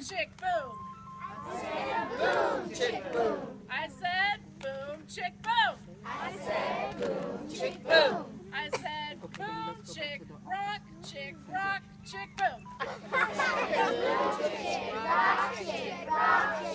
chick, boom. Boom, chick, boom. I said boom, chick, boom. I said boom, chick, boom. I said boom, chick, rock, chick, rock, chick, boom. Boom, chick, rock, chick, rock,